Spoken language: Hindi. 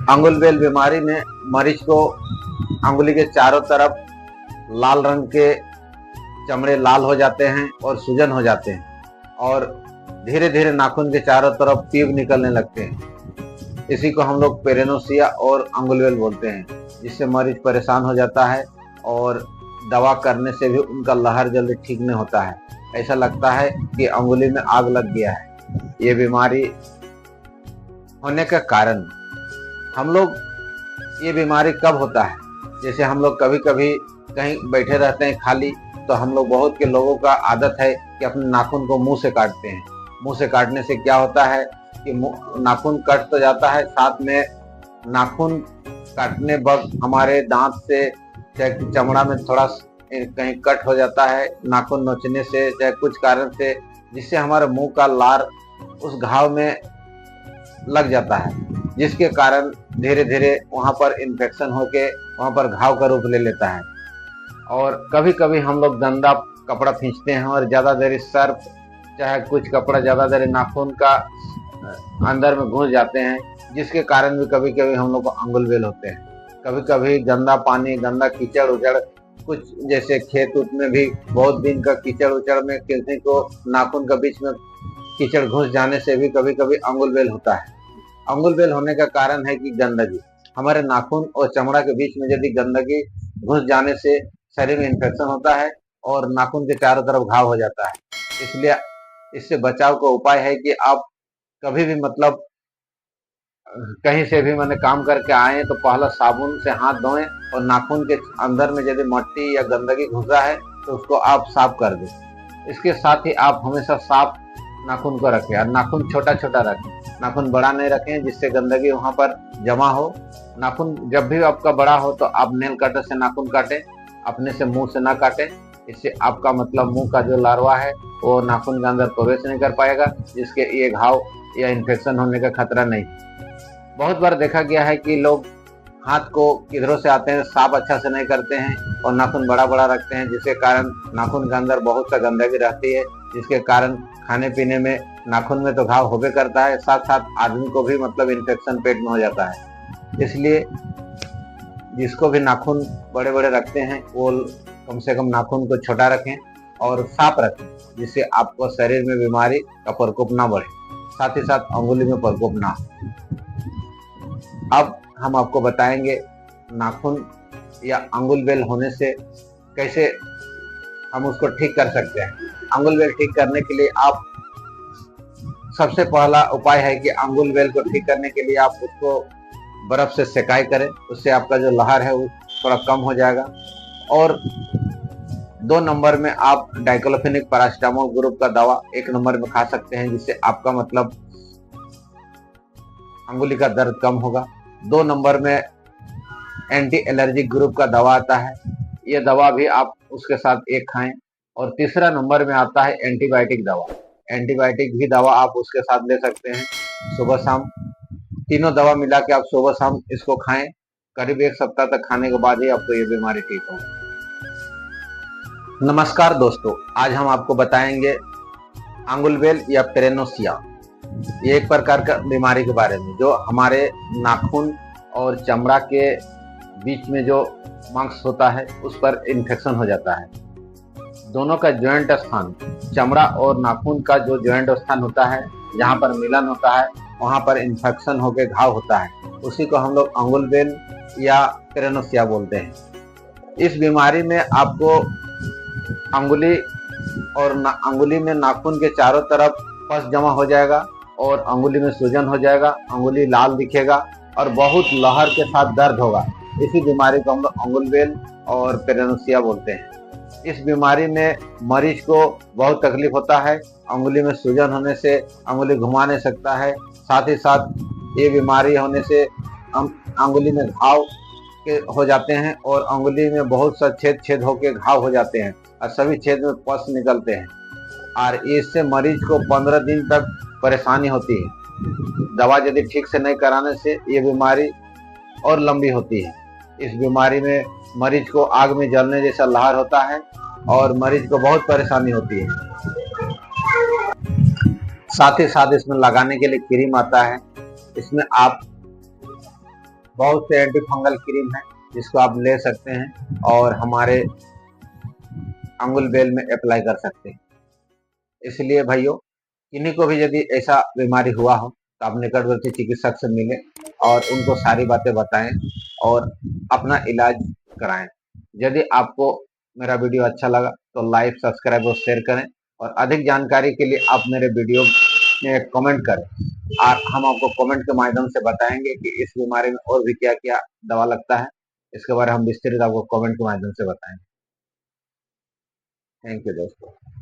अंगुलबेल बीमारी में मरीज को अंगुली के चारों तरफ लाल रंग के चमड़े लाल हो जाते हैं और सूजन हो जाते हैं और धीरे धीरे नाखून के चारों तरफ तीव निकलने लगते हैं। इसी को हम लोग पेरेनोसिया और अंगुलबेल बोलते हैं, जिससे मरीज परेशान हो जाता है और दवा करने से भी उनका लहर जल्दी ठीक नहीं होता है। ऐसा लगता है कि अंगुली में आग लग गया है। ये बीमारी होने का कारण, हम लोग ये बीमारी कब होता है, जैसे हम लोग कभी कभी कहीं बैठे रहते हैं खाली, तो हम लोग बहुत के लोगों का आदत है कि अपने नाखून को मुंह से काटते हैं। मुंह से काटने से क्या होता है कि नाखून कट तो जाता है, साथ में नाखून काटने वक्त हमारे दांत से चाहे चमड़ा में थोड़ा कहीं कट हो जाता है, नाखून नोचने से चाहे कुछ कारण से, जिससे हमारे मुंह का लार उस घाव में लग जाता है, जिसके कारण धीरे धीरे वहां पर इन्फेक्शन होके वहां पर घाव का रूप ले लेता है। और कभी कभी हम लोग गंदा कपड़ा खींचते हैं और ज्यादा देर सर्फ चाहे कुछ कपड़ा ज्यादा देर नाखून का अंदर में घुस जाते हैं, जिसके कारण भी कभी कभी हम लोग को अंगुलबेल होते हैं। कभी कभी गंदा पानी, गंदा कीचड़ उचड़, कुछ जैसे खेत उत में भी बहुत दिन का कीचड़ उचड़ में किसी को नाखून के बीच में कीचड़ घुस जाने से भी कभी कभी अंगुलबेल होता है। अंगुलबेल होने का कारण है कि गंदगी, हमारे नाखून और चमड़ा के बीच में यदि गंदगी घुस जाने से शरीर में इन्फेक्शन होता है और नाखून के चारों तरफ घाव हो जाता है। इसलिए इससे बचाव का उपाय है कि आप कभी भी मतलब कहीं से भी मैंने काम करके आए तो पहला साबुन से हाथ धोएं और नाखून के अंदर में यदि मट्टी या गंदगी घुसा है तो उसको आप साफ कर दें। इसके साथ ही आप हमेशा साफ नाखून को रखें और नाखून छोटा छोटा रखें, नाखून बड़ा नहीं रखें जिससे गंदगी वहां पर जमा हो। नाखून जब भी आपका बड़ा हो तो आप नेल कटर से नाखून काटें, अपने से मुंह से ना काटें। इससे आपका मतलब मुंह का जो लार्वा है वो नाखून के अंदर प्रवेश नहीं कर पाएगा, जिसके ये घाव या इन्फेक्शन होने का खतरा नहीं। बहुत बार देखा गया है कि लोग हाथ को किधरों से आते हैं, साफ अच्छा से नहीं करते हैं और नाखून बड़ा बड़ा रखते हैं, जिसके कारण नाखून के अंदर बहुत सा गंदगी रहती है, जिसके कारण खाने पीने में नाखून में तो घाव होबे करता है, साथ साथ आदमी को भी मतलब इन्फेक्शन पेट में हो जाता है। इसलिए जिसको भी नाखून बड़े बड़े रखते हैं वो कम से कम नाखून को छोटा रखें और साफ रखें, जिससे आपको शरीर में बीमारी का प्रकोप ना बढ़े, साथ ही साथ अंगुली में प्रकोप ना हो। अब हम आपको बताएंगे नाखून या अंगुलबेल होने से कैसे हम उसको ठीक कर सकते हैं। अंगुलबेल ठीक करने के लिए आप सबसे पहला उपाय है कि अंगुलबेल को ठीक करने के लिए आप उसको बर्फ से सेकाई करें, उससे आपका जो लहर है वो थोड़ा कम हो जाएगा। और 2 नंबर में आप डाइक्लोफेनिक पैरासिटामोल ग्रुप का दवा 1 नंबर में खा सकते हैं, जिससे आपका मतलब अंगुली का दर्द कम होगा। 2 नंबर में एंटी एलर्जी ग्रुप का दवा आता है, ये दवा भी आप उसके साथ एक खाएं। और तीसरा नंबर में आता है एंटीबायोटिक दवा, एंटीबायोटिक भी दवा आप उसके साथ ले सकते हैं सुबह शाम। तीनों दवा मिला के आप सुबह शाम इसको खाएं, करीब 1 सप्ताह तक खाने के बाद ही आपको ये बीमारी ठीक होगी। नमस्कार दोस्तों, आज हम आपको बताएंगे अंगुलबेल या पेरेनोसिया, ये एक प्रकार का बीमारी के बारे में जो हमारे नाखून और चमड़ा के बीच में जो मांस होता है उस पर इन्फेक्शन हो जाता है। दोनों का ज्वाइंट स्थान, चमड़ा और नाखून का जो ज्वाइंट स्थान होता है, जहाँ पर मिलन होता है वहाँ पर इन्फेक्शन होकर घाव होता है, उसी को हम लोग अंगुलबेल या पेरेनोसिया बोलते हैं। इस बीमारी में आपको अंगुली और अंगुली में नाखून के चारों तरफ पस जमा हो जाएगा और अंगुली में सूजन हो जाएगा, अंगुली लाल दिखेगा और बहुत लहर के साथ दर्द होगा। इसी बीमारी को हम लोग अंगुलबेल और पेरेनोसिया बोलते हैं। इस बीमारी में मरीज को बहुत तकलीफ होता है, अंगुली में सूजन होने से अंगुली घुमा नहीं सकता है, साथ ही साथ ये बीमारी होने से अंगुली में घाव हो जाते हैं और अंगुली में बहुत सा छेद होकर घाव हो जाते हैं और सभी छेद में पस निकलते हैं और इससे मरीज को 15 दिन तक परेशानी होती है। दवा यदि ठीक से नहीं कराने से ये बीमारी और लंबी होती है। इस बीमारी में मरीज को आग में जलने जैसा लहर होता है और मरीज को बहुत परेशानी होती है। साथ ही साथ इसमें लगाने के लिए क्रीम आता है, इसमें आप बहुत से एंटी फंगल क्रीम है जिसको आप ले सकते हैं और हमारे अंगुल बेल में अप्लाई कर सकते हैं। इसलिए भाइयों, किन्हीं को भी यदि ऐसा बीमारी हुआ हो तो आप निकटवर्ती चिकित्सक से मिलें और उनको सारी बातें बताएं और अपना इलाज कराएं। यदि आपको मेरा वीडियो अच्छा लगा तो लाइक, सब्सक्राइब और शेयर करें और अधिक जानकारी के लिए आप मेरे वीडियो में कमेंट करें और हम आपको कमेंट के माध्यम से बताएंगे कि इस बीमारी में और भी क्या क्या दवा लगता है। इसके बारे में हम विस्तृत आपको कमेंट के माध्यम से बताएंगे। थैंक यू दोस्तों।